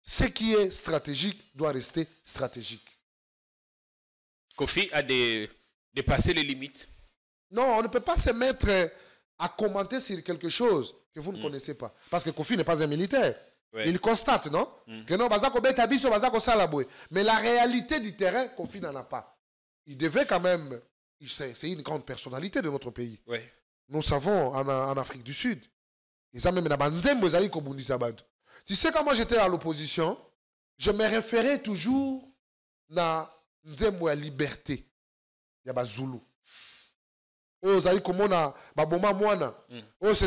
ce qui est stratégique doit rester stratégique. Kofi a dépassé les limites. Non, on ne peut pas se mettre à commenter sur quelque chose que vous ne connaissez pas. Parce que Kofi n'est pas un militaire. Ouais. Il constate, non? Que non, mais la réalité du terrain, Kofi n'en a pas. Il devait quand même... C'est une grande personnalité de notre pays. Ouais. Nous savons en Afrique du Sud. Ils ont même tu sais, quand moi j'étais à l'opposition, je me référais toujours à la liberté. Il y a Zulu. Oh, c'est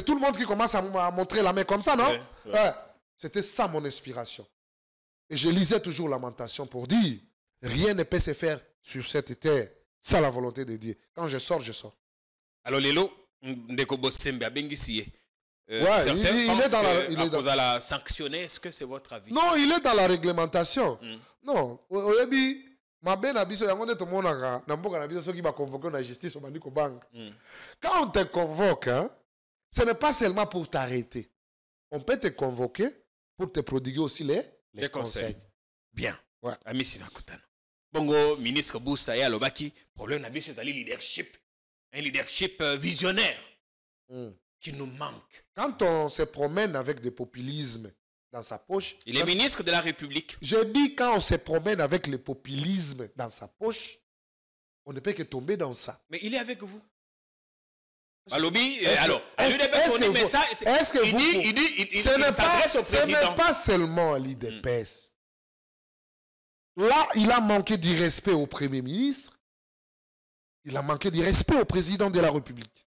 tout le monde qui commence à montrer la main comme ça, non? Ouais. C'était ça mon inspiration. Et je lisais toujours Lamentation pour dire, rien ne peut se faire sur cette terre. C'est la volonté de Dieu. Quand je sors, je sors. Alors, Lélo, Ndeko Bosembe a Bengusié. Certains il est dans la la sanctionner. Est-ce que c'est votre avis? Non, il est dans la réglementation. Non, au début, quand on te convoque, hein, ce n'est pas seulement pour t'arrêter. On peut te convoquer pour te prodiguer aussi les conseils. Bien. Ouais. Amici Makutano. Bongo, ministre Boussa et Alobaki, problème n'a c'est leadership. Un leadership visionnaire qui nous manque. Quand on se promène avec des populismes dans sa poche... Il est ministre de la République. Je dis quand on se promène avec le populisme dans sa poche, on ne peut que tomber dans ça. Mais il est avec vous. Alobi, alors, est-ce que il s'adresse au président? Ce n'est pas seulement l'IDPS. Là, il a manqué du respect au Premier ministre. Il a manqué du respect au président de la République.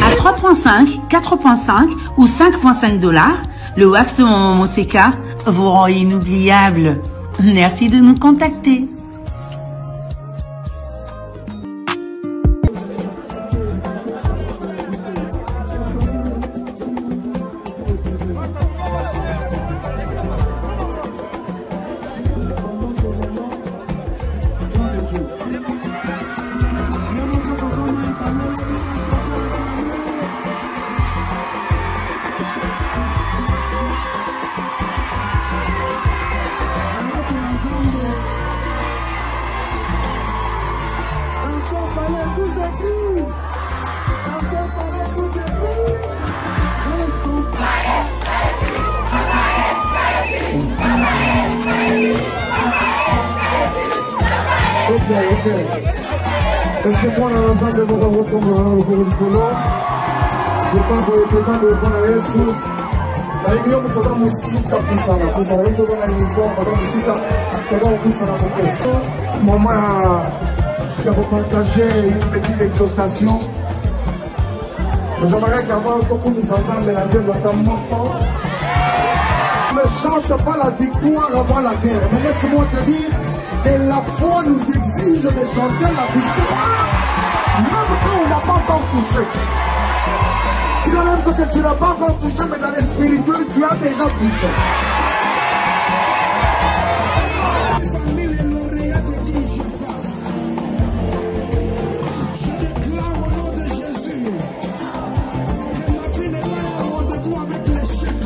À 3,5, 4,5 ou 5,5 $, le wax de Maman Monseka vous rend inoubliable. Merci de nous contacter. Est-ce que moi, dans l'ensemble, nous allons retomber dans le cours du colon? Je pense que le président de l'État est sous. La Ligue de l'État est aussi tapée ça. Vous savez, nous avons un uniforme, nous avons aussi tapé ça. Maman qui a partagé une petite exhortation. J'aimerais qu'avant, pour nous entendre mélanger notamment. Ne chante pas la victoire avant la guerre. Mais laisse-moi te dire que la foi nous exige de chanter la victoire. Même quand on n'a pas encore touché. Tu n'as même ce que tu n'as pas encore touché, mais dans les spirituels, tu as déjà touché. Parmi les lauréats de Kinshasa, je déclare au nom de Jésus que ma vie n'est pas un rendez-vous avec l'échec.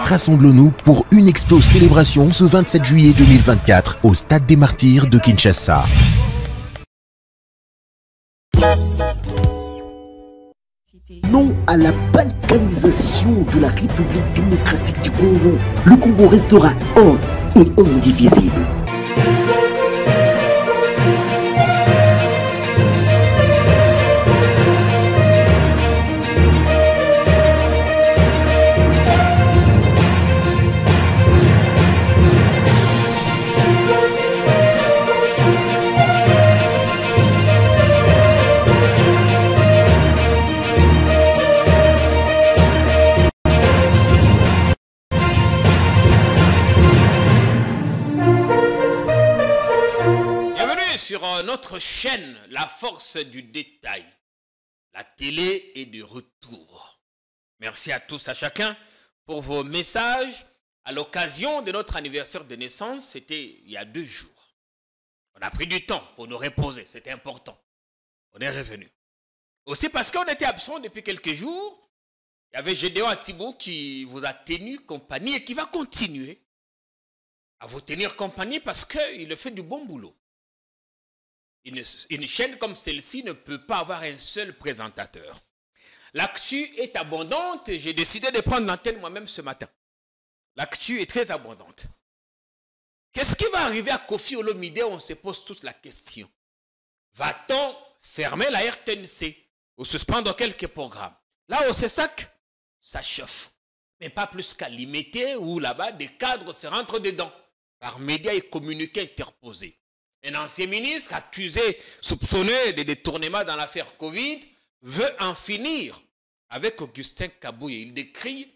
Rassemblons-nous pour une explosive célébration ce 27 juillet 2024 au Stade des Martyrs de Kinshasa. Non à la balkanisation de la République démocratique du Congo. Le Congo restera un et indivisible. sur notre chaîne La Force du Détail. La télé est de retour. Merci à tous, à chacun, pour vos messages à l'occasion de notre anniversaire de naissance. C'était il y a 2 jours. On a pris du temps pour nous reposer, c'était important. On est revenu. Aussi parce qu'on était absent depuis quelques jours, il y avait Gédéon Atibo qui vous a tenu compagnie et qui va continuer à vous tenir compagnie parce qu'il fait du bon boulot. Une chaîne comme celle-ci ne peut pas avoir un seul présentateur. L'actu est abondante et j'ai décidé de prendre l'antenne moi-même ce matin. L'actu est très abondante. Qu'est-ce qui va arriver à Kofi Olomide? On se pose tous la question. Va-t-on fermer la RTNC ou suspendre quelques programmes? Là, au CESAC, ça chauffe. Mais pas plus qu'à limiter où là-bas, des cadres se rentrent dedans par médias et communiqués interposés. Un ancien ministre accusé, soupçonné de détournement dans l'affaire Covid, veut en finir avec Augustin Kabouye. Il décrit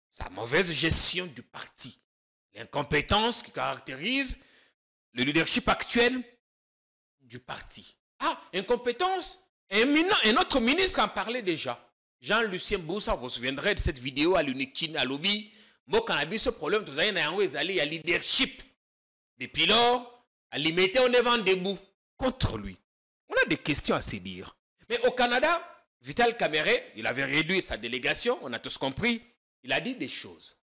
sa mauvaise gestion du parti, l'incompétence qui caractérise le leadership actuel du parti. Ah, incompétence? Un autre ministre en parlait déjà. Jean-Lucien Boussa, vous vous souviendrez de cette vidéo à l'Unikin, à Lobby. Moi, quand on a vu ce problème, tout ça, il y a leadership. Depuis lors, à limiter, on est vent debout contre lui. On a des questions à se dire. Mais au Canada, Vital Kamere, il avait réduit sa délégation, on a tous compris, il a dit des choses.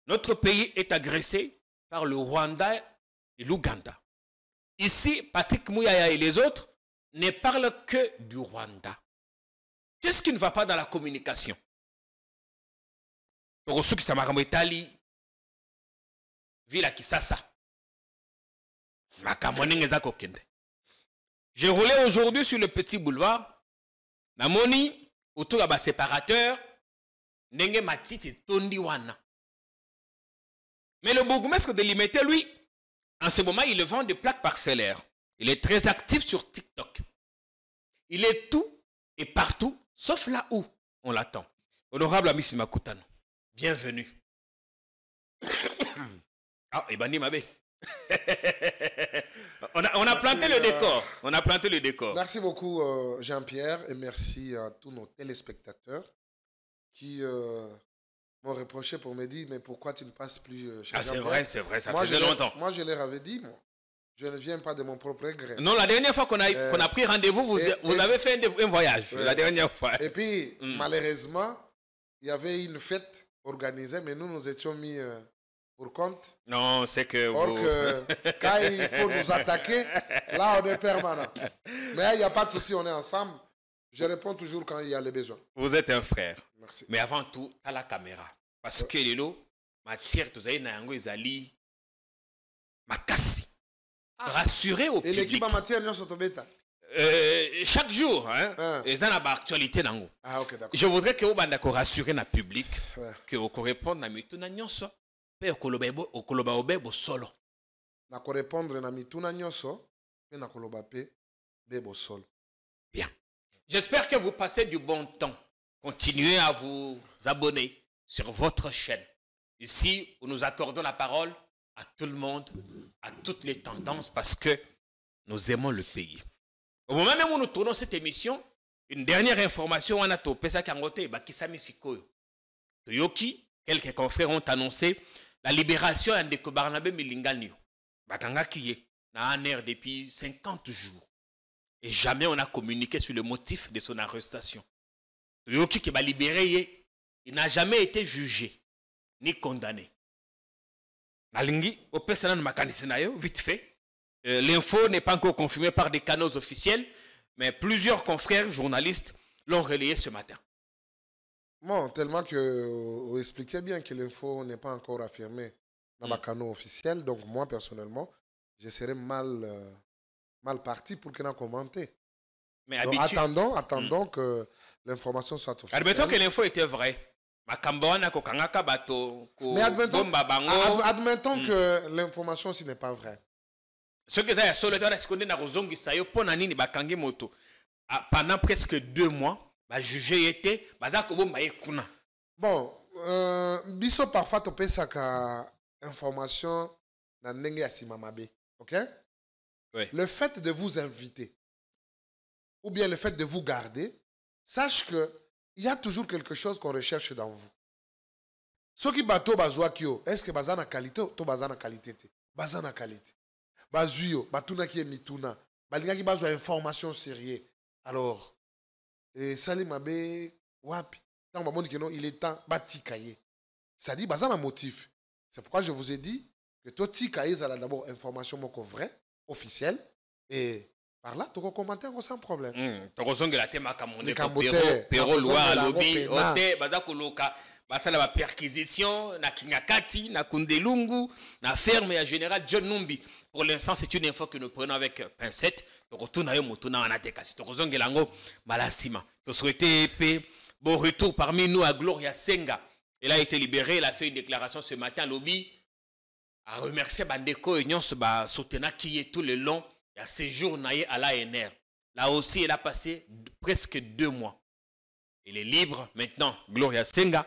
Notre pays est agressé par le Rwanda et l'Ouganda. Ici, Patrick Mouyaya et les autres ne parlent que du Rwanda. Qu'est-ce qui ne va pas dans la communication? Villa Kisasa. J'ai roulé aujourd'hui sur le petit boulevard. Namoni, autour de séparateur, Nenge Matiti Tondiwana. Mais le bourgmestre de Limité, lui, en ce moment, il vend des plaques parcellaires. Il est très actif sur TikTok. Il est tout et partout, sauf là où on l'attend. Honorable Amissi Makutano, bienvenue. Ah, Ebani Mabé. on a planté le décor. On a planté le décor. Merci beaucoup, Jean-Pierre, et merci à tous nos téléspectateurs qui m'ont reproché pour me dire, mais pourquoi tu ne passes plus chez Jean-Pierre? C'est vrai, ça faisait longtemps. Moi, je leur avais dit, moi, je ne viens pas de mon propre gré. Non, la dernière fois qu'on a pris rendez-vous, vous avez fait un voyage. La dernière fois. Et puis, malheureusement, il y avait une fête organisée, mais nous étions mis pour compte. Non, c'est que Or que quand il faut nous attaquer, là, on est permanent. Mais il n'y a pas de souci, on est ensemble. Je réponds toujours quand il y a les besoins. Vous êtes un frère. Merci. Mais avant tout, à la caméra. Parce que les lots, matière, tout ça, ils makasi. Rassurer au public. Et l'équipe en matière, nous sommes chaque jour, ils ont l'actualité. Ah, ok, d'accord. Je voudrais que vous rassurez le public, que vous répondez à mituna nyonso, pe okoloba obebo solo. Na répondre na mituna nyonso, pe na koloba pe bebo solo. Bien. J'espère que vous passez du bon temps. Continuez à vous abonner sur votre chaîne. Ici, où nous accordons la parole à tout le monde, à toutes les tendances, parce que nous aimons le pays. Au moment même où nous tournons cette émission, une dernière information, on a topé ça kangote, bakisami sikoyo. Toyoki, quelques confrères ont annoncé la libération de Barnabé Milinganio. Bakanga kiye, na un air depuis 50 jours. Et jamais on a communiqué sur le motif de son arrestation. Toyoki qui va libérer, il n'a jamais été jugé, ni condamné. Nalingi, au personnel de Makanisinayo, vite fait. L'info n'est pas encore confirmée par des canaux officiels, mais plusieurs confrères journalistes l'ont relayé ce matin. Bon, tellement que vous expliquez bien que l'info n'est pas encore affirmée dans ma canaux officiel, donc moi personnellement, je serais mal parti pour qu'il en commente. Mais attendons que l'information soit officielle. Admettons que l'info était vraie. Mais admettons que l'information aussi n'est pas vraie. Ce que ça pendant presque 2 mois, jugé était bon, biso parfois tu peux ça information na ndenge ya simamabe, ok? Oui. Le fait de vous inviter, ou bien le fait de vous garder, sache qu'il y a toujours quelque chose qu'on recherche dans vous. Ce qui bateau bazouakio, est-ce que bazana qualité ou bazana qualité? Bazana qualité. Bazuyo, batuna qui est mituna. Balinga qui bazou information sérieuse. Alors, Salim Abe, wapi. Tant que non, il est temps, batikaye. Ça dit, bazana motif. C'est pourquoi je vous ai dit que toi, tikaye, ça a d'abord information vraie, officielle, et par là, tu peux commenter sans problème. Tu as la thème à Cameroun, Pero Loire, Lobby, Ote, Bazakoloka. Basala ba perquisition na Kinyakati, na Kundelungu, na ferme ya général John Numbi. Pour l'instant, c'est une info que nous prenons avec pincette. Donc retourna yo motuna na tekasi. To kozongelango malasima. To souhaiter bon retour parmi nous à Gloria Senga. Elle a été libérée, elle a fait une déclaration ce matin lobby a remercié bandeko et nyonso ba sotena qui est tout le long ya séjour naé à l'ANR. Là aussi, elle a passé presque 2 mois. Elle est libre maintenant, Gloria Senga.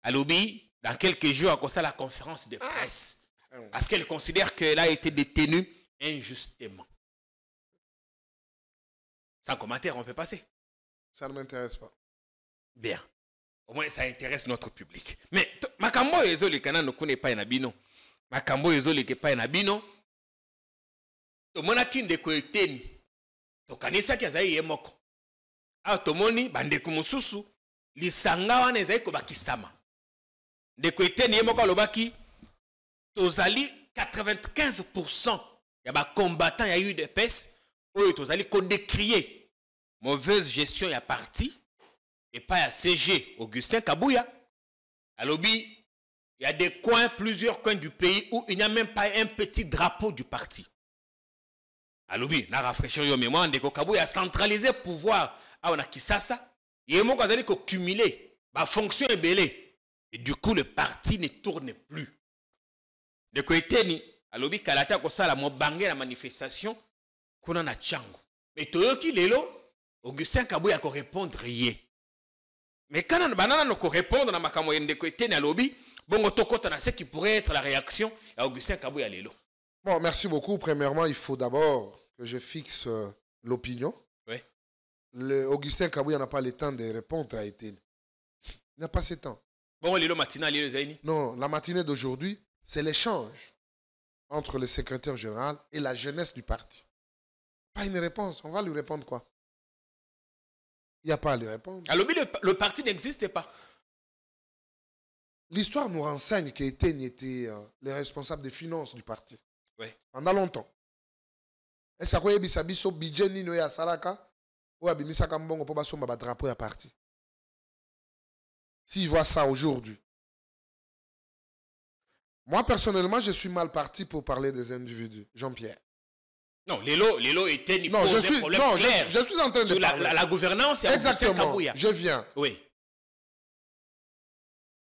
À lobby, dans quelques jours, à cause de la conférence de presse. Parce qu'elle considère qu'elle a été détenue injustement. Sans commentaire, on peut passer. Ça ne m'intéresse pas. Bien. Au moins, ça intéresse notre public. Mais, Makambo ezoli kana no kune pa na bino. Makambo ezoli ke pa na bino. To mona kinde ko eteni. To kanisa ki azai yemoko. A to moni bande kumususu lisanga wana ezai ko bakisama. Ndeko eteni yemoko lobaki tozali 95% ya ba combattants ya UDPS oyo tozali ko décrier mauvaise gestion ya parti et pas ya CG Augustin Kabouya. Alobi, il y a des coins, plusieurs coins du pays où il n'y a même pas un petit drapeau du parti. Alobi, na rafraîchir yo mémoire ndeko Kabouya a centralisé le pouvoir à na Kisasa, yemoko azali ko cumuler ba fonction ebelé. Et du coup, le parti ne tourne plus. De Koeteni, alobi kalata kosala mo bangé la manifestation, kuna na chango. Mais toyoki lelo, Augustin Kabouya ko répondre yé. Mais quand on banana no ko répondre na makamo de Koeteni alobi, bongo tokota na ce qui pourrait être la réaction à Augustin Kabouya lelo. Bon, merci beaucoup. Premièrement, il faut d'abord que je fixe l'opinion. Oui. Augustin Kabouya n'a pas le temps de répondre à Eteni. Il n'a pas ce temps. Bon, lelo matina lelo zaini. Non, la matinée d'aujourd'hui, c'est l'échange entre le secrétaire général et la jeunesse du parti. Pas une réponse. On va lui répondre quoi? Il n'y a pas à lui répondre. Alors, le parti n'existe pas. L'histoire nous renseigne qu'Eteni était le responsable des finances du parti. Oui. Pendant longtemps. Est-ce qu'il y a un budget nino ya salaka ou abimisaka mbongo po basomba ba drapeau ya parti? S'il voit ça aujourd'hui. Moi, personnellement, je suis mal parti pour parler des individus. Jean-Pierre. Non, Lelo était ni non, je suis en train de parler. La gouvernance, exactement. Je viens. Oui.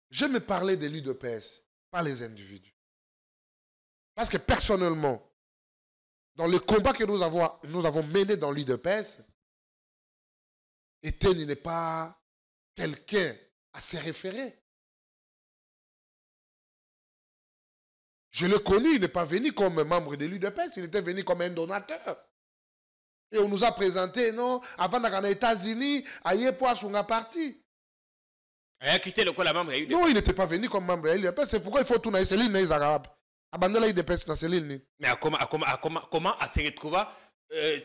Je me parlais de l'UDPS, pas les individus. Parce que personnellement, dans le combat que nous avons mené dans l'UDPS, Eteni n'est pas quelqu'un à se référer. Je l'ai connu, il n'est pas venu comme membre de l'UDPS, il était venu comme un donateur. Et on nous a présenté, non, avant d'aller aux États-Unis, à Yepoa, sur un parti. Il a quitté le quoi la membre de l'UDPS? Non, il n'était pas venu comme membre de l'UDPS. C'est pourquoi il faut tout dans les lignes arabes. Abandonner l'UDPS dans ces lignes. Mais comment à se retrouver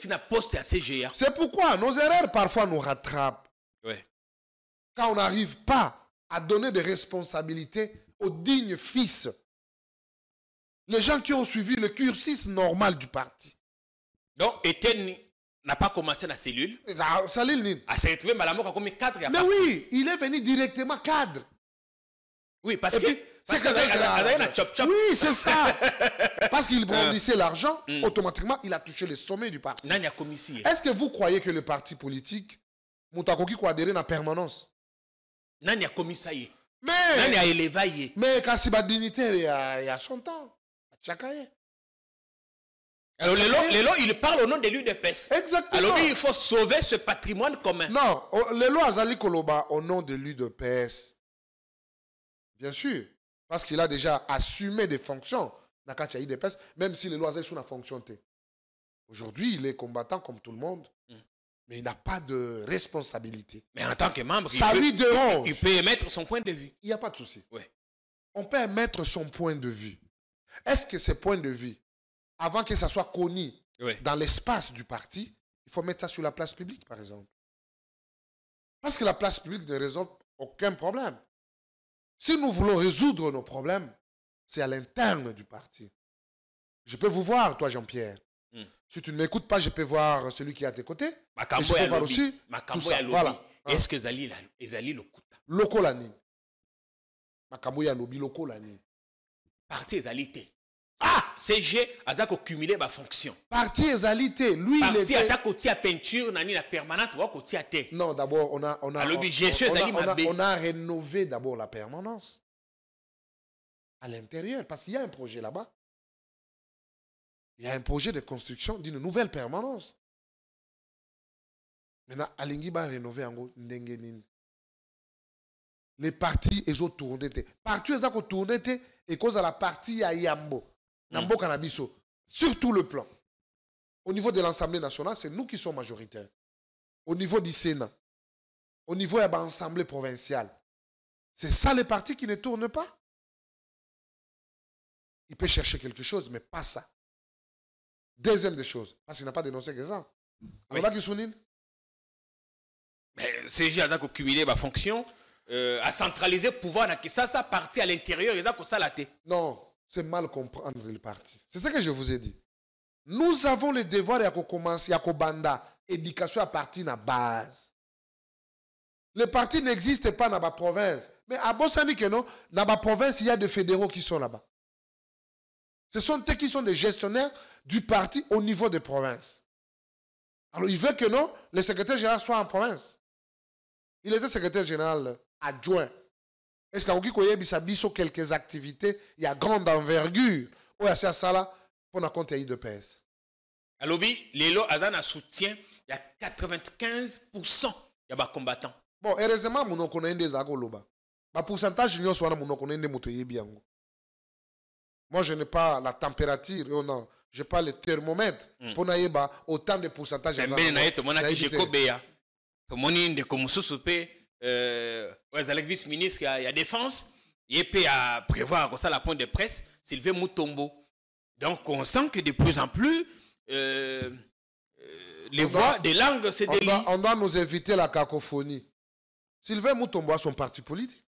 tu n'as posté à CGA? C'est pourquoi nos erreurs parfois nous rattrapent. Oui. Quand on n'arrive pas à donner des responsabilités aux dignes fils. Les gens qui ont suivi le cursus normal du parti. Donc, Eteni n'a pas commencé la cellule. À se retrouver Malamoka comme cadre. Mais oui, il est venu directement cadre. Oui, parce que... Oui, c'est ça. Parce qu'il brandissait l'argent, automatiquement, il a touché les sommets du parti. Est-ce que vous croyez que le parti politique, Moutakoki, quoi adhérer en permanence? Nani a commissaire. Mais... Nani a élevé. Mais quand c'est dignitaire, il y a son temps. Alors, Lelo, il parle au nom de l'UDPS. Exactement. Alors, il faut sauver ce patrimoine commun. Non, Lelo Azali Koloba au nom de l'UDPS. Bien sûr. Parce qu'il a déjà assumé des fonctions dans l'UDPS, même si Lelo Azali sous la fonction. Aujourd'hui, il est combattant comme tout le monde, mais il n'a pas de responsabilité. Mais en tant que membre, ça lui dérange. Il peut émettre son point de vue. Il n'y a pas de souci. Ouais. On peut émettre son point de vue. Est-ce que ce point de vue, avant que ça soit connu dans l'espace du parti, il faut mettre ça sur la place publique, par exemple? Parce que la place publique ne résout aucun problème. Si nous voulons résoudre nos problèmes, c'est à l'interne du parti. Je peux vous voir, toi, Jean-Pierre. Si tu ne m'écoutes pas, je peux voir celui qui est à tes côtés. Et je peux voir aussi tout ça. Voilà. Est-ce que Ezali Lokuta? Lokolani. Makambo ya lobi lokolani. Parti Ezalité. Ah! CG a cumulé ma fonction. Parti Ezalité. Lui, il était... Parti à peinture, nani la permanence, ou côté à terre. Non, d'abord, on a rénové d'abord la permanence. À l'intérieur, parce qu'il y a un projet là-bas. Il y a un projet de construction d'une nouvelle permanence. Maintenant, Alingi va rénover en gros Ndengenin. Les partis, ils ont tourné. Partis, ils ont tourné et cause à la partie à Yambo. Nambo Canabiso. Sur tout le plan. Au niveau de l'Assemblée nationale, c'est nous qui sommes majoritaires. Au niveau du Sénat. Au niveau de l'Assemblée provinciale. C'est ça les partis qui ne tournent pas. Il peut chercher quelque chose, mais pas ça. Deuxième des choses, parce qu'il n'a pas dénoncé que ça. Oui. CG a cumulé ma fonction, à centraliser le pouvoir, ça parti à l'intérieur, il a ça la tête. Non, c'est mal comprendre le parti. C'est ce que je vous ai dit. Nous avons le devoir de commencer à banda éducation à partir de la base. Le parti n'existe pas dans la province. Mais à Bossani, dans la province, il y a des fédéraux qui sont là-bas. Ce sont eux qui sont des gestionnaires du parti au niveau des provinces. Alors, il veut que non, le secrétaire général soit en province. Il était secrétaire général adjoint. Est-ce qu'il y a quelques activités, il y a grande envergure, où il y a ça là, pour la compte de PS. Alors, Lélo Azana soutient, il y a 95% il y a des combattants. Bon, heureusement, nous connaissons des agoloba. Le pourcentage de nous connaissons des motos. Moi, je n'ai pas la température, non. Je n'ai pas le thermomètre pour n'avoir autant de pourcentage. Il y a vice-ministre, il y a défense, il peut prévoir ça la point de presse, Sylvain Mutombo. Donc, on sent que de plus en plus, les voix des langues se délient. On doit nous éviter la cacophonie. Sylvain Mutombo a son parti politique.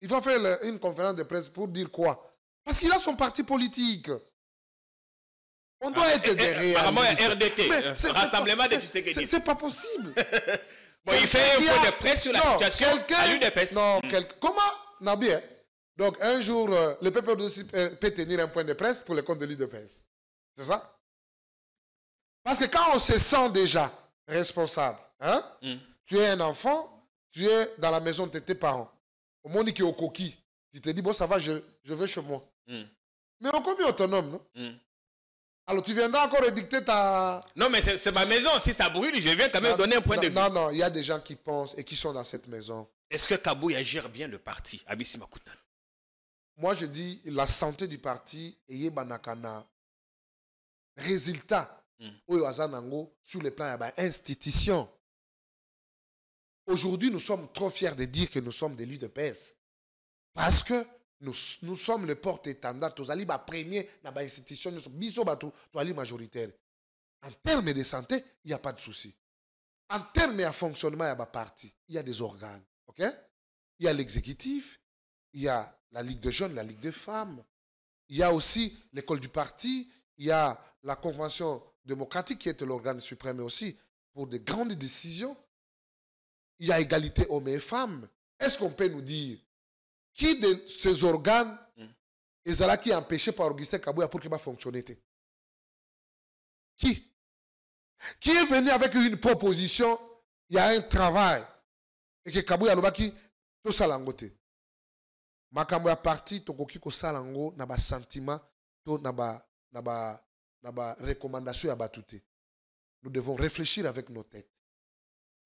Il va faire une conférence de presse pour dire quoi? Parce qu'il a son parti politique. On doit être des réalistes. Apparemment, il y a RDT, Rassemblement de Tshisekedi. C'est pas possible. Bon, il fait un point de presse sur la situation à l'UDPS. Non, comment? Nabi, donc, un jour, le peuple peut tenir un point de presse pour le compte de l'UDPS. C'est ça? Parce que quand on se sent déjà responsable, hein? Tu es un enfant, tu es dans la maison de tes parents. Au monde qui est au coquille, tu te dis, bon, ça va, je vais chez moi. Mais on est autonome, non? Alors, tu viendras encore édicter ta... Non, mais c'est ma maison. Si ça brûle, je viens quand même donner un point de vue. Non, il y a des gens qui pensent et qui sont dans cette maison. Est-ce que Kabouya gère bien le parti, Abissi Makutan? Moi, je dis, la santé du parti est banakana. Résultat, sur le plan de l'institution. Aujourd'hui, nous sommes trop fiers de dire que nous sommes des l'UDPS. Parce que nous sommes le porte-étendard. Nous sommes les premiers dans l'institution. Nous sommes les majoritaires. En termes de santé, il n'y a pas de souci. En termes de fonctionnement, il y a des partis. Il y a des organes. Okay? Il y a l'exécutif. Il y a la Ligue des jeunes, la Ligue des femmes. Il y a aussi l'école du parti. Il y a la Convention démocratique qui est l'organe suprême aussi pour de grandes décisions. Il y a égalité hommes et femmes. Est-ce qu'on peut nous dire qui de ces organes est qui empêché par Augustin Kabouya pour qu'il va fonctionner? Qui est venu avec une proposition, il y a un travail, et que Kabouya Lobaki, tout ça l'angote. Makambo ya parti, tokoki ko salango, na ba sentiment, to na ba recommandation ya batute. Nous devons réfléchir avec nos têtes.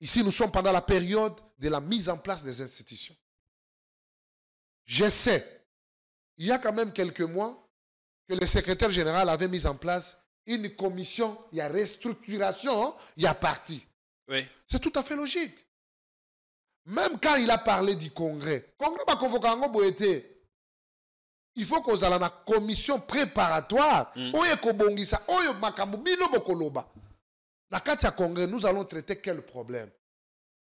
Ici, nous sommes pendant la période de la mise en place des institutions. Je sais, il y a quand même quelques mois que le secrétaire général avait mis en place une commission, il y a restructuration, il y a parti. Oui. C'est tout à fait logique. Même quand il a parlé du Congrès, le Congrès va convoquer un boété. Il faut qu'on ait une commission préparatoire. Congrès, nous allons traiter quel problème?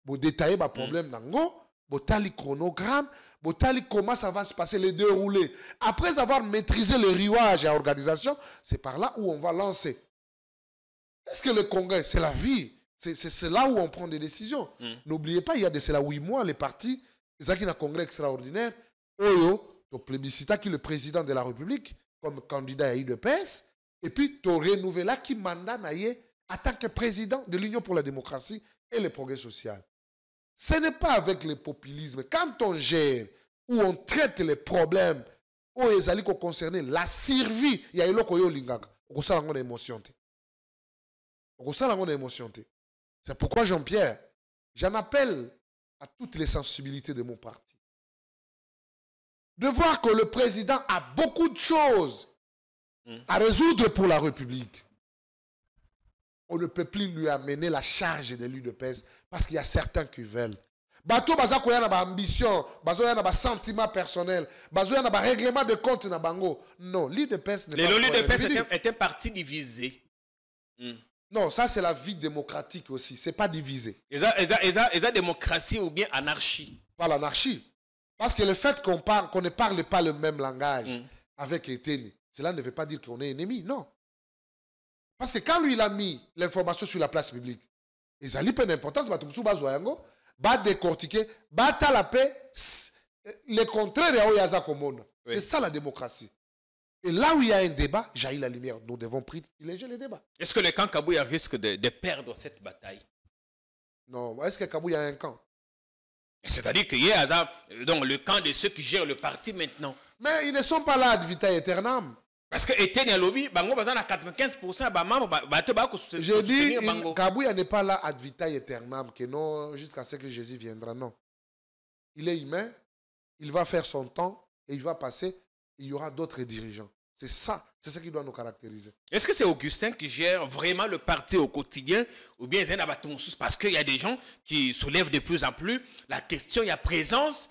Vous détailler le problème nango, vous tali chronogramme, vous tali comment ça va se passer, les déroulés. Après avoir maîtrisé le riouage et l'organisation, c'est par là où on va lancer. Est-ce que le Congrès, c'est la vie? C'est là où on prend des décisions. N'oubliez pas, il y a de cela 8 mois, les partis, ils ont un congrès extraordinaire. Oyo, tu plébiscita qui le président de la République comme candidat à UDPS. Et puis, tu renouvelé qui mandat naïe en tant que président de l'Union pour la démocratie et le progrès social. Ce n'est pas avec le populisme. Quand on gère ou on traite les problèmes où les alliés concernés, la survie, il y a eu l'oko yo lingaka. On sait qu'on a émotion. On sait qu'on a émotion. C'est pourquoi Jean-Pierre, j'en appelle à toutes les sensibilités de mon parti. De voir que le président a beaucoup de choses à résoudre pour la République. On ne peut plus lui amener la charge de l'UDPS parce qu'il y a certains qui veulent. Bato baza ko yana ba ambition, bazo yana ba sentiment personnel, bazo yana ba règlement de compte na bango. Non, l'UDPS n'est pas. L'UDPS est un parti divisé. Non, ça c'est la vie démocratique aussi, c'est pas divisé. Est-ce la démocratie ou bien anarchie? Pas l'anarchie. Parce que le fait qu'on ne parle pas le même langage avec Eteni, cela ne veut pas dire qu'on est ennemi, non. Parce que quand lui il a mis l'information sur la place publique, ils ont peu d'importance, va décortiquer, va talaper le contraire de Oyaza Komona. C'est ça la démocratie. Et là où il y a un débat, jaillit la lumière. Nous devons privilégier les débats. Est-ce que le camp Kabouya risque de perdre cette bataille? Non, est-ce que Kabouya a un camp? C'est-à-dire qu'il y a donc, le camp de ceux qui gèrent le parti maintenant. Mais ils ne sont pas là ad vitam aeternam. Parce que Eteni lobby, bango bazan à 95% ba membre je dis Kabouya n'est pas là ad vitam aeternam que non jusqu'à ce que Jésus viendra, non. Il est humain, il va faire son temps et il va passer, il y aura d'autres dirigeants. C'est ça, c'est ce qui doit nous caractériser. Est-ce que c'est Augustin qui gère vraiment le parti au quotidien ou bien c'est parce qu'il y a des gens qui soulèvent de plus en plus la question, il y a présence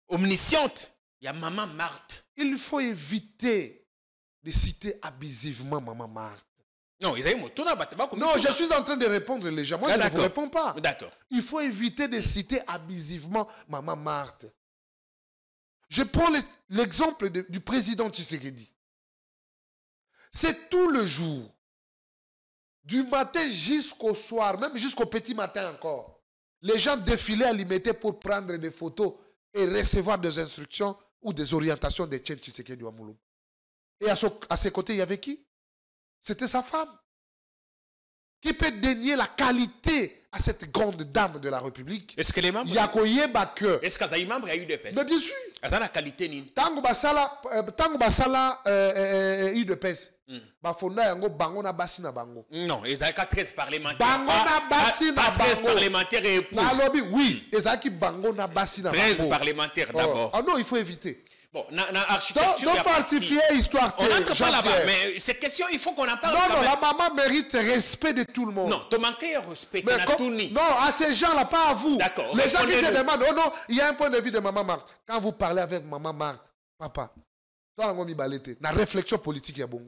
omnisciente, il y a Maman Marthe. Il faut éviter de citer abusivement Maman Marthe. Non, non, je suis en train de répondre les gens. Moi, je ne vous réponds pas. D'accord. Il faut éviter de citer abusivement Maman Marthe. Je prends l'exemple du président Tshisekedi. C'est tout le jour, du matin jusqu'au soir, même jusqu'au petit matin encore. Les gens défilaient à l'imiter pour prendre des photos et recevoir des instructions ou des orientations de Tchen Tshisekedi Ouamoulou. Et à ses côtés, il y avait qui? C'était sa femme. Qui peut dénier la qualité à cette grande dame de la République? Est-ce que les membres... Est-ce qu'il y a des membres à UDPS? Mais bien sûr. Est-ce la qualité ni? Tango basala UDPS. Bafonda yango bango na basi na bango. Non, ils ont 13 parlementaires. Bango na basi na bango. 13 parlementaires et épouses. Nalobi, oui. Ils ont bango na basi na bango. 13 parlementaires d'abord. Ah non, il faut éviter. Bon, dans l'architecture. Donc, falsifier histoire. On n'entre pas là-bas, mais cette question, il faut qu'on en parle. Non, non, la maman mérite respect de tout le monde. Non, te manquer respect. Non, à ces gens-là, pas à vous. D'accord. Les gens qui se demandent, oh non, il y a un point de vue de Maman Marthe. Quand vous parlez avec Maman Marthe, papa, toi, on a mis balete. La réflexion politique, il y a bon.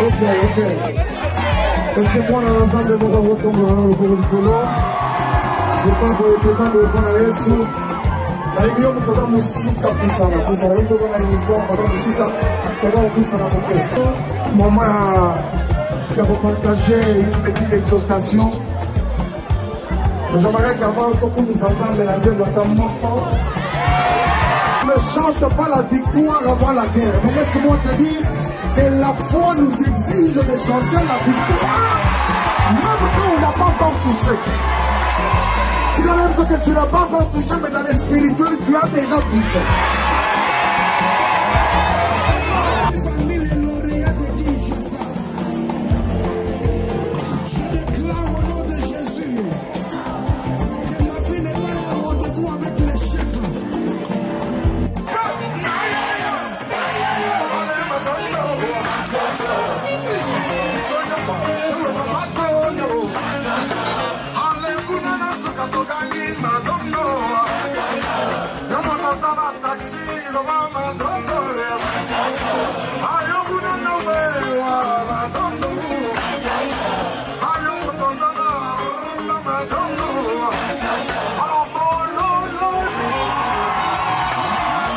Ok. Est-ce que moi, dans l'ensemble de mon retombe dans le cours du polo, je pense que le président de Rwanda Yesu, la Ligue de Toda Musika Pusana, Pusana, il y a un uniforme, Toda Musika, Toda Pusana, Maman, de vous partager une petite exhortation. J'aimerais qu'avant qu'on nous entende mélanger notamment. Ne chante pas la victoire avant la guerre. Mais laisse-moi te dire que la foi nous exige de chanter la victoire. Même quand on n'a pas encore touché. Si la même chose que tu n'as pas encore touché, mais dans les spirituels, tu as déjà touché.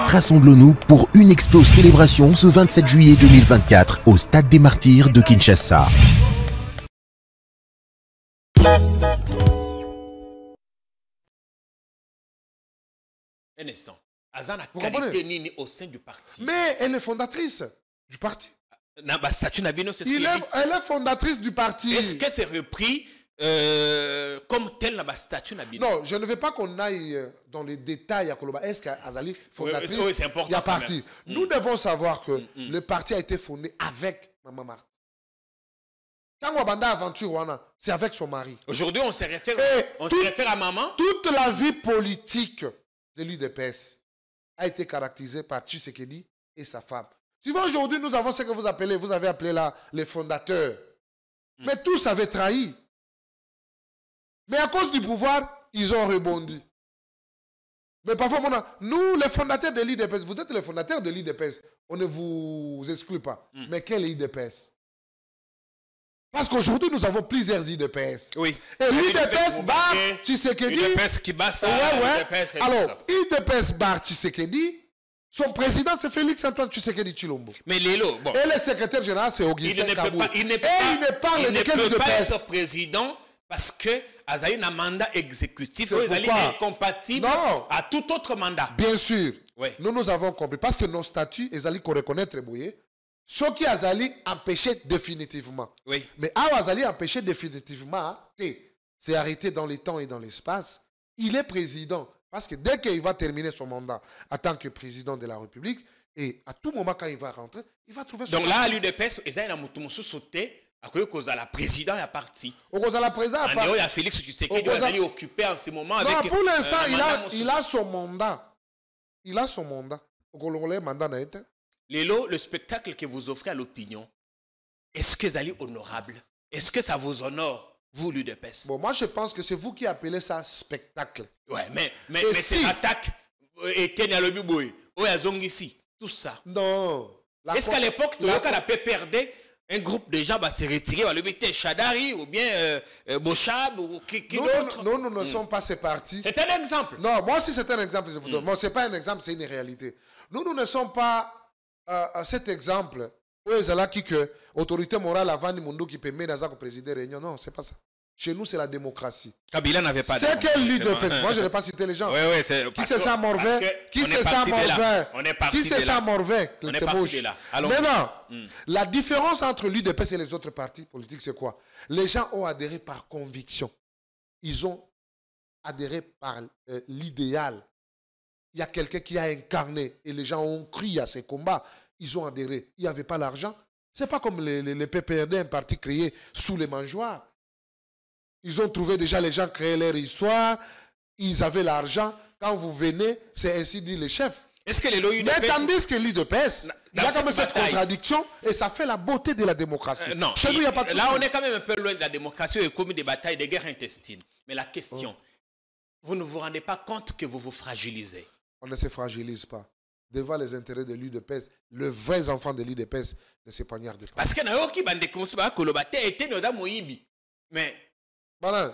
Rassemblons-nous pour une explose célébration ce 27 juillet 2024 au Stade des Martyrs de Kinshasa. Un instant. Azana qualité nini au sein du parti. Mais elle est fondatrice du parti. Elle est fondatrice du parti. Est-ce que c'est repris comme tel dans statut Nabino? Non, je ne veux pas qu'on aille dans les détails à Koloba. Est-ce qu'Azali fondatrice, oui, c'est important, il y a parti. Nous devons savoir que le parti a été fondé avec Maman Marthe. Quand Wabanda aventure, c'est avec son mari. Aujourd'hui, on se réfère à maman. Toute la vie politique de l'UDPS a été caractérisée par Tshisekedi et sa femme. Tu vois, aujourd'hui, nous avons ce que vous avez appelé là les fondateurs. Mais tous avaient trahi. Mais à cause du pouvoir, ils ont rebondi. Mais parfois, nous, les fondateurs de l'IDPS, vous êtes les fondateurs de l'IDPS, on ne vous exclut pas. Mais quel est l'IDPS? Parce qu'aujourd'hui, nous avons plusieurs IDPS. Oui. Et l'IDPS bar Tshisekedi. l'IDPS qui bat ça. Ouais. Alors, IDPS bar Tshisekedi, son président, c'est Félix-Antoine Tshisekedi Tshilombo. Mais Lélo, bon. Et le secrétaire général, c'est Augustin Kabou. Il ne peut pas être président parce que Azaï a un mandat exécutif. Azaï est incompatible à tout autre mandat. Bien sûr. Oui. Nous avons compris. Parce que nos statuts, Azaï qu'on reconnaît très bien. Ce qui Azali empêché définitivement. Oui. Mais à Azali empêché définitivement, c'est arrêté dans les temps et dans l'espace. Il est président. Parce que dès qu'il va terminer son mandat en tant que président de la République, et à tout moment quand il va rentrer, il va trouver son... Donc là, à l'UDPS, il y a un sauté à cause de la président est parti. Au cause de la président est parti. Il y a Félix Tshisekedi qui est occupé en ce moment avec... Non, pour l'instant, il a son mandat. Il a son mandat. Le mandat n'a été... Lélo, le spectacle que vous offrez à l'opinion, est-ce que c'est honorable? Est-ce que ça vous honore, vous, l'UDPS? Bon, moi, je pense que c'est vous qui appelez ça spectacle. Ouais, mais c'est l'attaque et ici, tout ça. Non. Est-ce qu'à l'époque, tu as PPRD, un groupe de gens va se retirer, va le mettre Chadari ou bien Bochab ou qui d'autre? Non, nous ne sommes pas ces partis. C'est un exemple. Non, moi aussi c'est un exemple, je vous donne. Moi, ce n'est pas un exemple, c'est une réalité. Nous ne sommes pas cet exemple où il y a que l'autorité morale avant le monde qui permet de présider la réunion. Non, ce n'est pas ça. Chez nous, c'est la démocratie. Kabila n'avait pas c'est quel l'UDPS? Moi, je n'ai pas cité les gens. Oui, c'est... Qui c'est ça, Morvin? Qui c'est ça, Morvin? Qui c'est ça, Morvin? On est parti de là. Maintenant, la différence entre l'UDPS et les autres partis politiques, c'est quoi? Les gens ont adhéré par conviction. Ils ont adhéré par l'idéal. Il y a quelqu'un qui a incarné et les gens ont cru à ces combats. Ils ont adhéré. Il n'y avait pas l'argent. Ce n'est pas comme les PPRD, un parti créé sous les mangeoires. Ils ont trouvé déjà les gens créer leur histoire. Ils avaient l'argent. Quand vous venez, c'est ainsi dit les chefs. Est-ce que les mais tandis que l'UDPS, il y a comme cette contradiction et ça fait la beauté de la démocratie. Non, chez nous, il n'y a pas de là, on est quand même un peu loin de la démocratie et commis des batailles, des guerres intestines. Mais la question, vous ne vous rendez pas compte que vous vous fragilisez? On ne se fragilise pas. Devant les intérêts de l'UDPS, le vrai enfant de l'UDPS ne se poignarde pas. Parce que Nayoki Bandeko Kolobate était nos amoïbi. Mais. Voilà.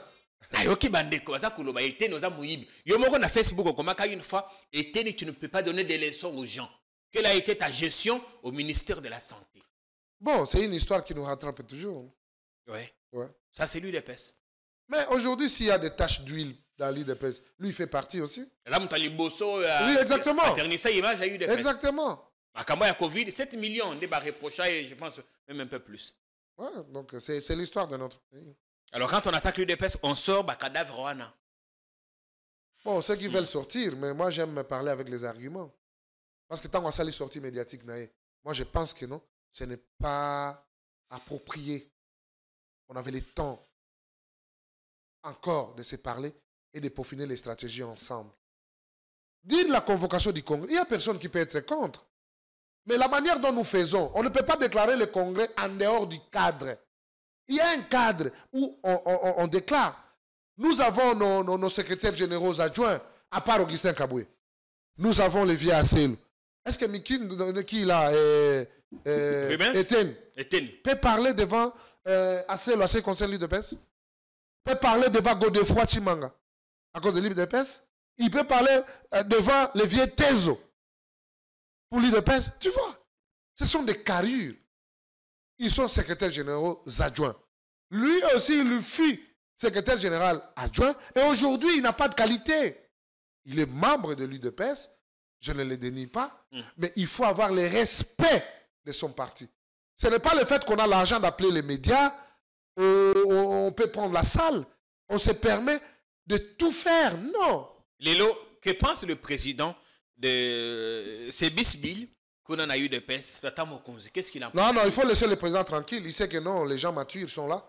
Nayoki Bandeko Kolobate était nos amoïbi. Yomoko na Facebook, comme une fois, et tu ne peux pas donner des leçons aux gens. Quelle a été ta gestion au ministère de la Santé? Bon, c'est une histoire qui nous rattrape toujours. Ouais. Ouais. Ça, c'est l'UDPS. Mais aujourd'hui, s'il y a des taches d'huile dans l'UDPS, lui, il fait partie aussi. Là, Moutali Bosso, oui, exactement. Image à l'UDPS. Exactement. À Kamba, Covid, 7 millions de reprochés, je pense même un peu plus. Ouais, donc c'est l'histoire de notre pays. Alors, quand on attaque l'UDPS, on sort cadavre Rwanda. Bon, ceux qui veulent sortir, mais moi, j'aime me parler avec les arguments. Parce que tant qu'on a les sorties médiatiques, moi, je pense que non, ce n'est pas approprié. On avait le temps encore de se parler et de peaufiner les stratégies ensemble. Dites la convocation du Congrès. Il n'y a personne qui peut être contre. Mais la manière dont nous faisons, on ne peut pas déclarer le Congrès en dehors du cadre. Il y a un cadre où on déclare. Nous avons nos secrétaires généraux adjoints, à part Augustin Kaboué. Nous avons les vieux Assel. Est-ce que Mikin, qui là, Etienne, peut parler devant Assel, assez conseil l'UDPS? Peut parler devant Godefroy Chimanga, à cause de l'UDPS? Il peut parler devant les vieux Tezo. Pour l'UDPS, tu vois, ce sont des carrures. Ils sont secrétaires généraux adjoints. Lui aussi, il fut secrétaire général adjoint. Et aujourd'hui, il n'a pas de qualité. Il est membre de l'UDPS. Je ne le dénie pas. Mais il faut avoir le respect de son parti. Ce n'est pas le fait qu'on a l'argent d'appeler les médias. On peut prendre la salle. On se permet de tout faire. Non. Lélo, que pense le président de Sébisbil qu'on en a eu de PES? Qu'est-ce qu'il en pense? Non, il faut laisser le président tranquille. Il sait que non, les gens matures sont là.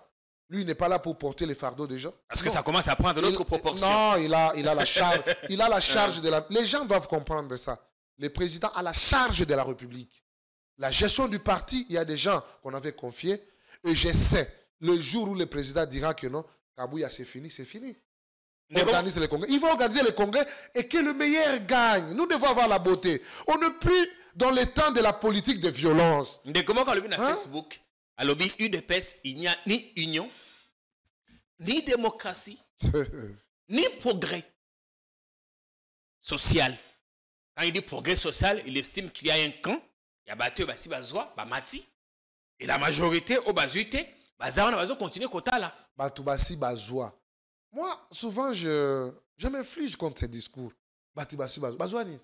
Lui, il n'est pas là pour porter les fardeaux des gens. Parce que ça commence à prendre d'autres proportions. Non, il a la charge. Il a la charge de la... Les gens doivent comprendre ça. Le président a la charge de la République. La gestion du parti, il y a des gens qu'on avait confiés. Et je sais, le jour où le président dira que non, Kabouya, c'est fini, c'est fini. Organise les congrès. Il va organiser les congrès et que le meilleur gagne. Nous devons avoir la beauté. On n'est plus dans les temps de la politique de violence. Mais comment quand on le Facebook, à l'objet UDPS, il n'y a ni union, ni démocratie, ni progrès social. Quand il dit progrès social, il estime qu'il y a un camp, il y a battu, Basi Bazoua, Bamati, et la majorité, au Bazuité, Bazawana Bazo continue Kota là. Batubasi Bazoua. Moi, souvent, je m'inflige contre ces discours. Batubasi Bazoua. Bazouani.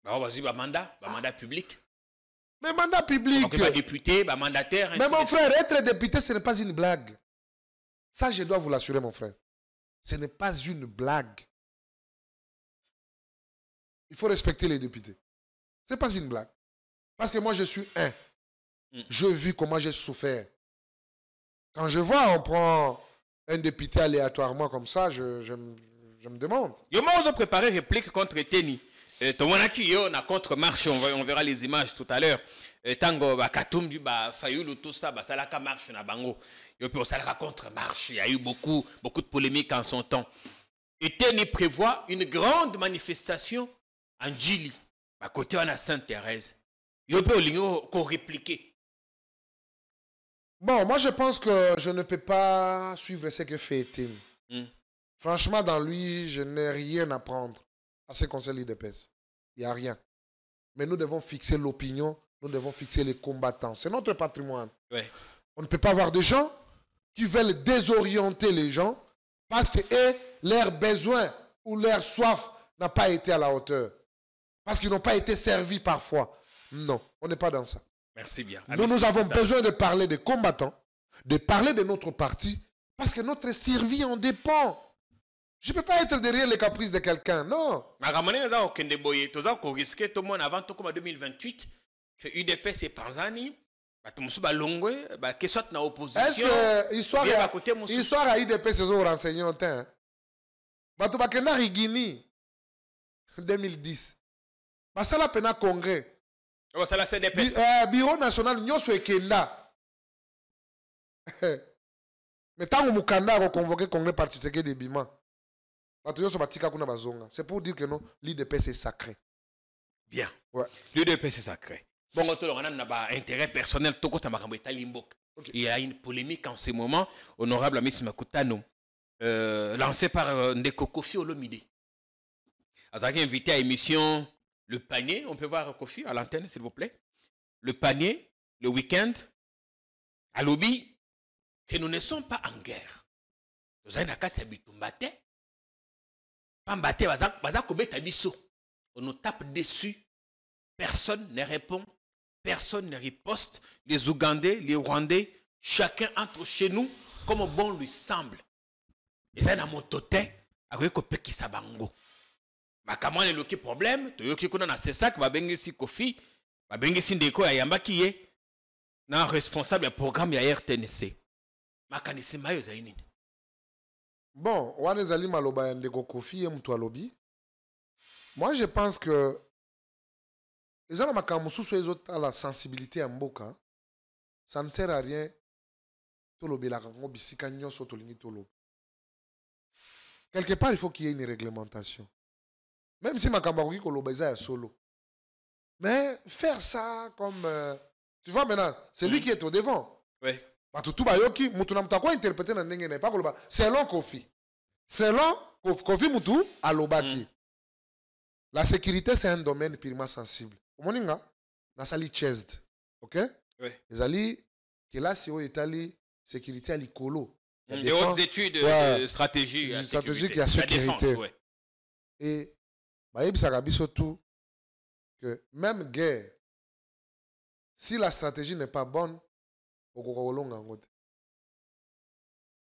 Mandat public. Mais mandat public. Député, mandataire. Mais mon frère, être député, ce n'est pas une blague. Ça, je dois vous l'assurer, mon frère. Ce n'est pas une blague. Il faut respecter les députés. Ce n'est pas une blague. Parce que moi, je suis un. Je vis comment j'ai souffert. Quand je vois, on prend un député aléatoirement comme ça, je me demande. Yo, moi, on préparé réplique contre Teni. Tomonaki, on a contre-marche, on verra les images tout à l'heure. Tango, Katumbi, Fayoulou, tout ça, Salaka marche na bango. Et puis, on s'allera contre-marche. Il y a eu beaucoup de polémiques en son temps. Et Teni prévoit une grande manifestation en Djili, à côté de Sainte-Thérèse. Il peut répliquer. Bon, moi je pense que je ne peux pas suivre ce que fait Teni. Franchement, dans lui, je n'ai rien à prendre à ce conseil l'UDPS. Il n'y a rien. Mais nous devons fixer l'opinion, nous devons fixer les combattants. C'est notre patrimoine. Ouais. On ne peut pas avoir des gens qui veulent désorienter les gens parce que leur besoin ou leur soif n'a pas été à la hauteur. Parce qu'ils n'ont pas été servis parfois. Non, on n'est pas dans ça. Merci bien. Nous avons besoin de parler des combattants, de parler de notre parti, parce que notre survie en dépend. Je ne peux pas être derrière les caprices de quelqu'un, non. Mais avant tout comme 2028, que UDPS et Panzani, que soit dans l'opposition. Est-ce que l'histoire à UDPS se sont renseignées au temps? Batubakena Rigini, 2010. Basala Pena Congrès. Bureau national Nyoso Ekenda. Mais tant que Mukanda a convoqué le Congrès participé de Bima. C'est pour dire que non, l'UDPS est sacré. Bien. Ouais. L'UDPS est sacré. Bon, on a un intérêt personnel. Il y a une polémique en ce moment, honorable Amis Makutano, lancée par Ndeko Kofi Olomide. Azaki invité à l'émission Le Panier. On peut voir Kofi à l'antenne, s'il vous plaît. Le Panier, le week-end, à lobby, que nous ne sommes pas en guerre. Nous avons un bitumbate. Pambate, on nous tape dessus. Personne ne répond. Personne ne riposte. Les Ougandais, les Rwandais, chacun entre chez nous comme bon lui semble. Et ça, dans mon totem, avec un petit sabango. Ma comment est le problème? Tu yoki kuna na sesak ba bengi si Kofi, ba bengi si ndeko ya yamba ki ye na responsable du programme ya RTNC. Ma kanisi mayo za nini? Bon, wane zali maloba ya ndeko Kofi et mtu alobi. Moi je pense que les gens qui ont la sensibilité à mboka, ça ne sert à rien. Quelque part, il faut qu'il y ait une réglementation. Même si ma camarade est solo. Mais faire ça comme... tu vois maintenant, c'est lui qui est au devant. Oui. Selon Kofi. Selon Kofi Moutou, à l'Obaki. La sécurité, c'est un domaine purement sensible. Moninga, nasali chesed. Ok? Oui. Les alliés, que là, c'est où Italie, sécurité à l'icolo. Des hautes études de stratégie. Stratégique et à sécurité. La défense, ouais. Et, surtout, que même guerre, si la stratégie n'est pas bonne,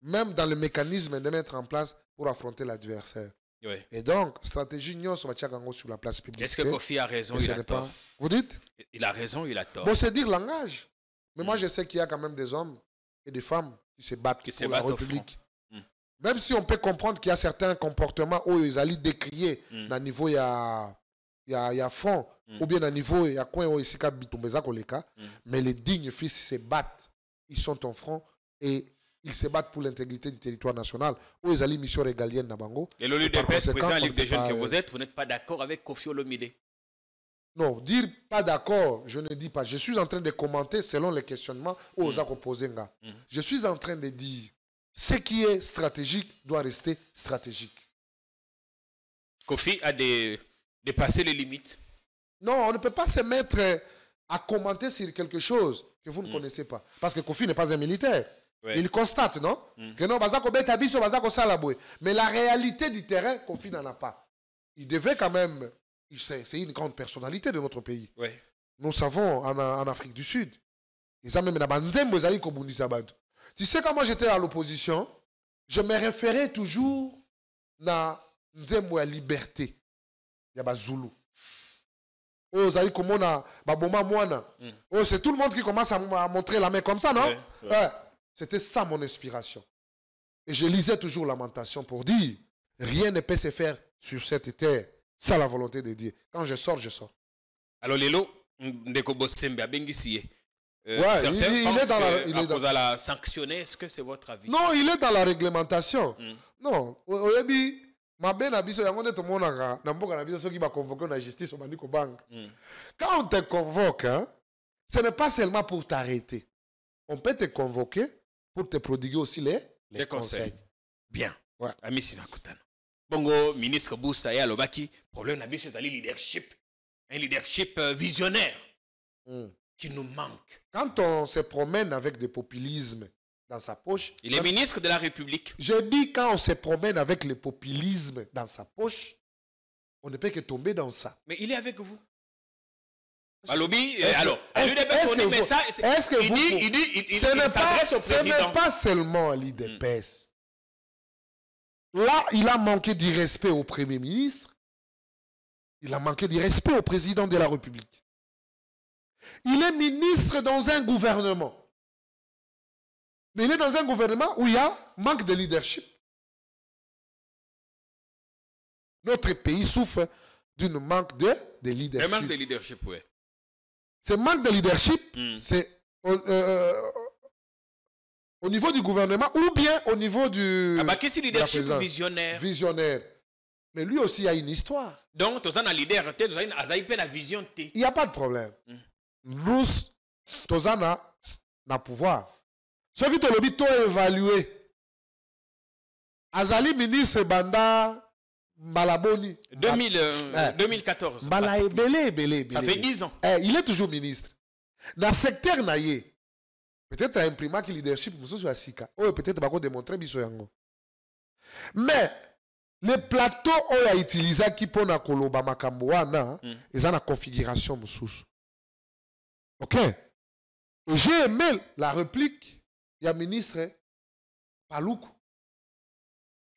même dans le mécanisme de mettre en place pour affronter l'adversaire. Oui. Et donc, stratégie sur la place publique. Est-ce que Kofi a raison, il a tort? Vous dites? Il a raison, il a tort. Bon, c'est dire langage. Mais moi, je sais qu'il y a quand même des hommes et des femmes qui se battent pour la République. Même si on peut comprendre qu'il y a certains comportements où ils allaient décrier dans le niveau, il y a fond, ou bien dans le niveau, il y a coin où ici, mais les dignes fils se battent. Ils sont en front et ils se battent pour l'intégrité du territoire national, où ils allaient mission régalienne dans Bango. Et le LUDPS, président de la Ligue des jeunes que vous n'êtes pas d'accord avec Kofi Olomide? Non, dire pas d'accord, je ne dis pas. Je suis en train de commenter selon les questionnements aux opposés. Je suis en train de dire ce qui est stratégique doit rester stratégique. Kofi a dépassé les limites. Non, on ne peut pas se mettre à commenter sur quelque chose que vous ne connaissez pas. Parce que Kofi n'est pas un militaire. Ouais. Il constate, non? Que non, mais la réalité du terrain, Kofi n'en a pas. Il devait quand même... C'est une grande personnalité de notre pays. Ouais. Nous savons en Afrique du Sud. Ils ont même tu sais, quand moi j'étais à l'opposition, je me référais toujours à la liberté. Il y a Zulu. Oh, c'est tout le monde qui commence à montrer la main comme ça, non? Ouais. C'était ça mon inspiration. Et je lisais toujours Lamentation pour dire rien ne peut se faire sur cette terre. C'est la volonté de Dieu. Quand je sors, je sors. Alors, Lélo, Ndeko Bosembe a Benguisié. Certains il est dans la... Il est dans... la sanctionner, est-ce que c'est votre avis? Non, il est dans la réglementation. Non. Quand on te convoque, hein, ce n'est pas seulement pour t'arrêter. On peut te convoquer pour te prodiguer aussi les conseils. Bien. Ouais. Ami Simakutano. Bongo, ministre Boussa et Alobaki, problème n'a c'est leadership. Un leadership visionnaire qui nous manque. Quand on se promène avec des populismes dans sa poche... Il est ministre de la République. Je dis quand on se promène avec le populisme dans sa poche, on ne peut que tomber dans ça. Mais il est avec vous. Alobi, alors, est-ce que il s'adresse au président? Ce n'est pas seulement l'IDPS. Là, il a manqué du respect au Premier ministre. Il a manqué du respect au président de la République. Il est ministre dans un gouvernement. Mais il est dans un gouvernement où il y a manque de leadership. Notre pays souffre d'un manque de leadership. Un manque de leadership, oui. Ce manque de leadership, c'est au niveau du gouvernement ou bien au niveau du... Ah bah qu'est-ce que leadership visionnaire? Visionnaire. Mais lui aussi a une histoire. Donc, tu as un leader, tu as une vision. Il n'y a pas de problème. Nous, tu as un pouvoir. Ce qui te le dit, tu as évalué. Azali ministre Banda Malaboni. 2014. Ça fait 10 ans. Il est toujours ministre. Dans le secteur naïe, Peut-être imprimer qui leadership sur la Sika. Ou peut-être pas démontrer biso yango. Mais les plateaux on a utilisé qui pour na koloba makambo wana, ils ont la configuration mususu. OK? Et j'ai aimé la réplique du ministre Paloukou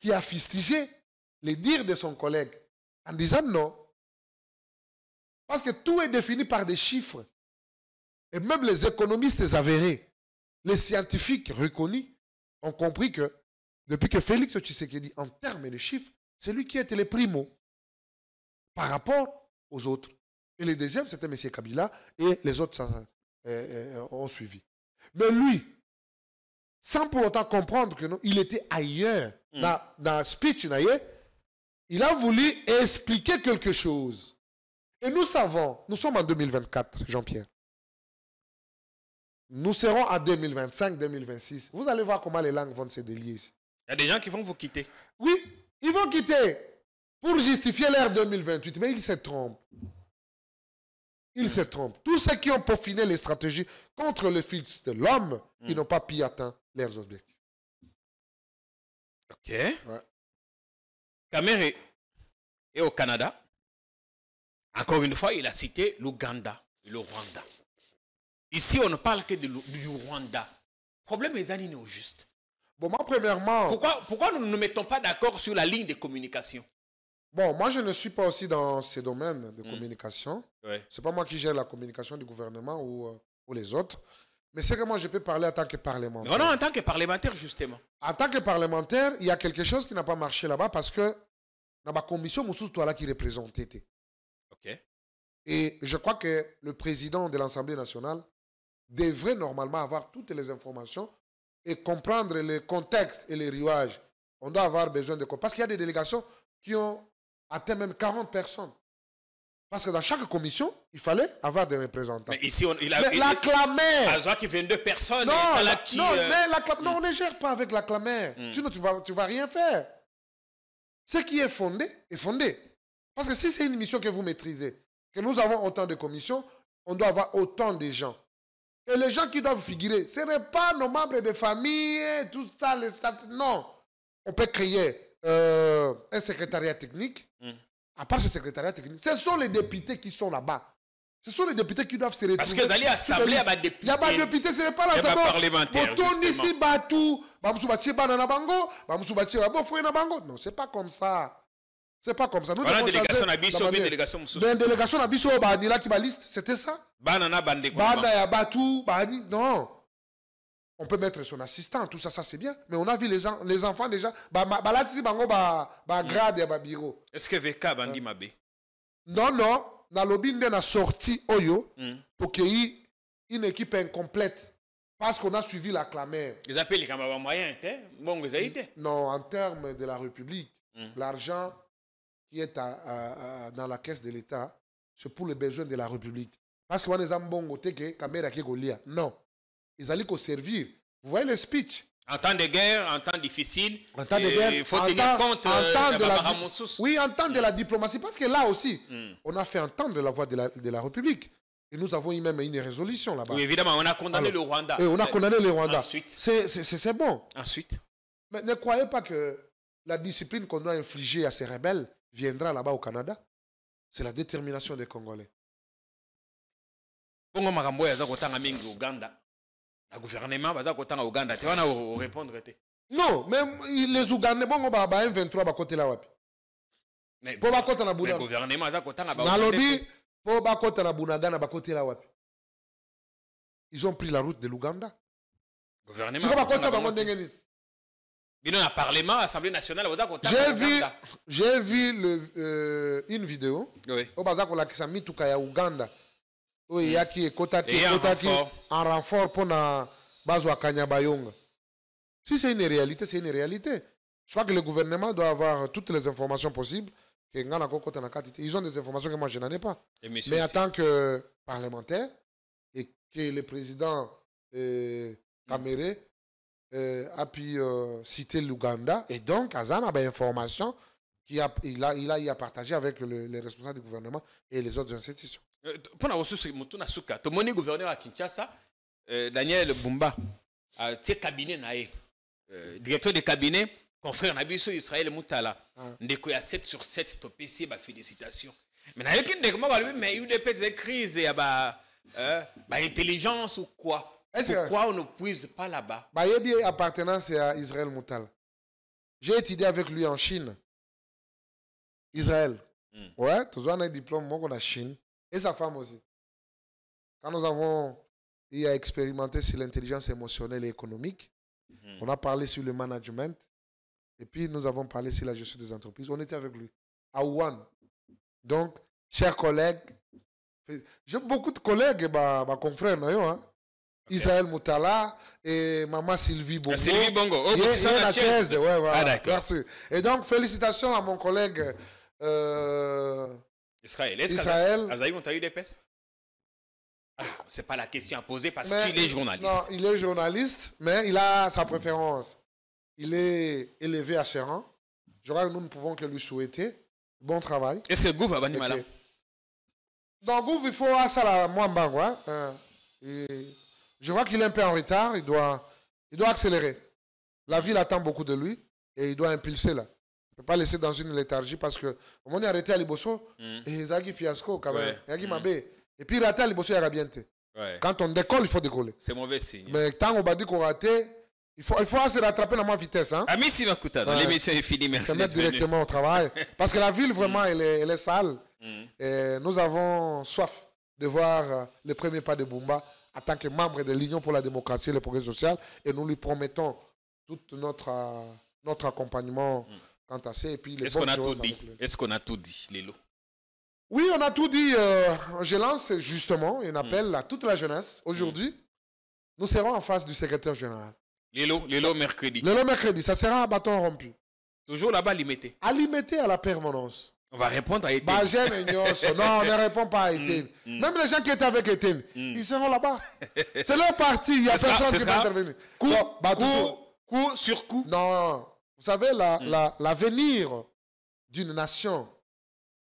qui a fustigé les dires de son collègue en disant non. Parce que tout est défini par des chiffres. Et même les économistes avérés, les scientifiques reconnus ont compris que depuis que Félix Tshisekedi, en termes de chiffres, c'est lui qui était le primo par rapport aux autres. Et le deuxième, c'était M. Kabila et les autres ont suivi. Mais lui, sans pour autant comprendre que non, il était ailleurs, dans le speech, il a voulu expliquer quelque chose. Et nous savons, nous sommes en 2024, Jean-Pierre. Nous serons en 2025, 2026. Vous allez voir comment les langues vont se délier ici. Il y a des gens qui vont vous quitter. Oui, ils vont quitter pour justifier l'ère 2028. Mais ils se trompent. Ils se trompent. Tous ceux qui ont peaufiné les stratégies contre le fils de l'homme, ils n'ont pas pu atteindre leurs objectifs. OK. Ouais. Kamere est au Canada. Encore une fois, il a cité l'Ouganda et le Rwanda. Ici, on ne parle que du Rwanda. Le problème est anine au juste. Bon, moi, premièrement... Pourquoi nous ne nous mettons pas d'accord sur la ligne de communication? Bon, moi, je ne suis pas aussi dans ces domaines de communication. Ouais. Ce n'est pas moi qui gère la communication du gouvernement ou les autres. Mais c'est que moi, je peux parler en tant que parlementaire. Non, en tant que parlementaire, justement. En tant que parlementaire, il y a quelque chose qui n'a pas marché là-bas parce que dans ma commission, Moussous, toi là qui représentait. OK. Et je crois que le président de l'Assemblée nationale devrait normalement avoir toutes les informations et comprendre le contexte et les rouages. On doit avoir besoin de... Parce qu'il y a des délégations qui ont atteint même 40 personnes. Parce que dans chaque commission, il fallait avoir des représentants. Mais ici, la clamère... À qui 22 personnes... Non, non, on ne gère pas avec la clamère. Sinon, tu ne vas rien faire. Ce qui est fondé, est fondé. Parce que si c'est une mission que vous maîtrisez, que nous avons autant de commissions, on doit avoir autant de gens. Et les gens qui doivent figurer, ce n'est pas nos membres de famille, tout ça, les stats. Non. On peut créer un secrétariat technique. À part ce secrétariat technique, ce sont les députés qui sont là-bas. Ce sont les députés qui doivent se retrouver. Parce que vous allez assembler à des députés. Il n'y a pas de députés, ce n'est pas l'assemblée. Il n'y a pas parlementaire. Non, ce n'est pas comme ça. C'est pas comme ça. Nous devons délégation Nabiso, délégation Moussou. Délégation Nabiso, Nila qui liste, c'était ça. Banana Bandé. Non. On peut mettre son assistant, tout ça, ça c'est bien. Mais on a vu les enfants déjà. Grade et bureau. Est-ce que VK Bandi Mabé? Non. Nalobinde a sorti Oyo pour qu'il y ait une équipe incomplète. Parce qu'on a suivi la clameur. Ils appellent les camarades moyens, bon, vous avez été? Non, en termes de la République, l'argent qui est dans la caisse de l'État, c'est pour les besoins de la République. Parce qu'on est en bon côté que caméra qui est non. Ils allaient qu'au servir. Vous voyez le speech. En temps de guerre, en temps difficile, en temps de guerre, il faut tenir compte en temps de la diplomatie. Parce que là aussi, on a fait entendre la voix de la République. Et nous avons eu même une résolution là-bas. Oui, évidemment, on a condamné le Rwanda. Et on a condamné le Rwanda. Ensuite. C'est bon. Ensuite. Mais ne croyez pas que la discipline qu'on doit infliger à ces rebelles viendra là-bas au Canada. C'est la détermination des Congolais. Bongo makambo ya za kotanga mingi Uganda. Le gouvernement va kotanga Uganda. Tu vas répondre. Non, mais les Ougandais bongo ba M23 ba côté là wapi. Mais pour ba côté na Bunagana. Le gouvernement za kotanga ba. Nalobi pour ba côté na Bunagana ba côté là wapi. Ils ont pris la route de l'Ouganda. Gouvernement. C'est ba côté ba ndengeni. Bino na parlement, assemblée nationale va kotanga. J'ai vu une vidéo. Oui. Au bazako la kisami tuka ya Uganda. Oui, il y a qui est en renfort pour na bazwa Kanyabayonga. Si c'est une réalité, c'est une réalité. Je crois que le gouvernement doit avoir toutes les informations possibles. Ils ont des informations que moi je n'en ai pas. Mais en tant que parlementaire, et que le président Kamere a pu citer l'Ouganda, et donc Azan a des informations qu'il a partagées avec les responsables du gouvernement et les autres institutions. Pour la ressource, le gouverneur à Kinshasa, Daniel Bumba, c'est cabinet naé, directeur de cabinet, confrère Nabiso Israël Moutala, ndeko ya 7 sur 7 topesi ba félicitations. Mais nayo ki ndeko ma lui mais eu des crises ya ba intelligence ou quoi? Pourquoi on ne puise pas là-bas? Bah, il y a bien appartenance à Israël Moutala. J'ai étudié avec lui en Chine. Israël. Ouais, toujours un diplôme moi qu'on a Chine et sa femme aussi. Quand nous avons expérimenté sur l'intelligence émotionnelle et économique, on a parlé sur le management et puis nous avons parlé sur la gestion des entreprises. On était avec lui à Wuhan. Donc, chers collègues, j'ai beaucoup de collègues, ma confrère, hein? Okay. Israël Moutala et maman Sylvie Bongo. Sylvie Bongo. Oh, ouais, voilà. Ah, d'accord. Merci. Et donc, félicitations à mon collègue Israël. Azaï, on t'a eu des pèses? C'est pas la question à poser parce qu'il est journaliste. Non, il est journaliste, mais il a sa préférence. Il est élevé à ce rang. Je crois que nous ne pouvons que lui souhaiter bon travail. Est-ce que Gouv a banni malin? Dans Gouv, il faut ça la Mwamba, ouais. Je vois qu'il est un peu en retard, il doit accélérer. La ville attend beaucoup de lui et il doit impulser là. Il ne peut pas laisser dans une léthargie parce que on est arrêté à Liboso et Zagi fiasco quand même. Et puis raté à Liboso, il y a bien. Quand on décolle, il faut décoller. C'est mauvais signe. Mais tant qu'on va dire qu'on raté, il faut se rattraper dans ma vitesse. Hein? Ami Sivakuta, l'émission est finie, merci. Se mettre directement au travail. Parce que la ville, vraiment, elle est sale. Et nous avons soif de voir les premiers pas de Bumba en tant que membre de l'Union pour la démocratie et le progrès social. Et nous lui promettons tout notre accompagnement quant à ça. Est-ce qu'on a tout dit? Est-ce qu'on a tout dit, Lélo? Oui, on a tout dit. Je lance justement un appel à toute la jeunesse. Aujourd'hui, nous serons en face du secrétaire général. Lélo mercredi. Lélo mercredi, ça sera un bâton rompu. Toujours là-bas, limité. À limiter à la permanence. On va répondre à Etienne. Non, on ne répond pas à Etienne. Même les gens qui étaient avec Etienne, ils seront là-bas. C'est leur parti, il n'y a personne qui va intervenir. Coup sur coup. Non, vous savez, l'avenir d'une nation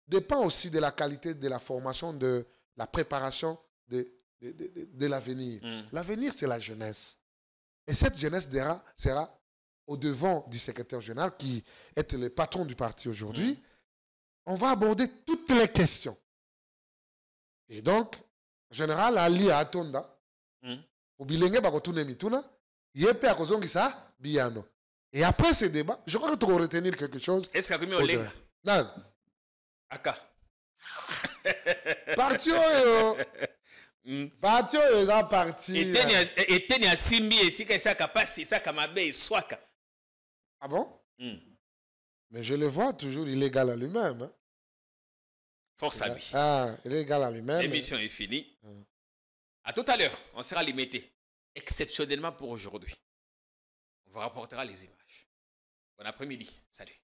dépend aussi de la qualité de la formation, de la préparation de l'avenir. L'avenir, c'est la jeunesse. Et cette jeunesse sera au devant du secrétaire général qui est le patron du parti aujourd'hui. On va aborder toutes les questions. Et donc, en général, Ali à Atonda, au bilenge bakotune mituna, yepe à kozongisa biano. Et après ce débat, je crois que tu vas retenir quelque chose. Est-ce qu'il y a un Olenga? Non. Aka. Parti eza parti. Eteni a simbi esika esaka pasi esaka mabe eswaka. Ah bon? Mais je le vois toujours illégal à lui-même. Hein? Force à lui. Ah, illégal à lui-même. L'émission est finie. À tout à l'heure, on sera limité. Exceptionnellement pour aujourd'hui. On vous rapportera les images. Bon après-midi. Salut.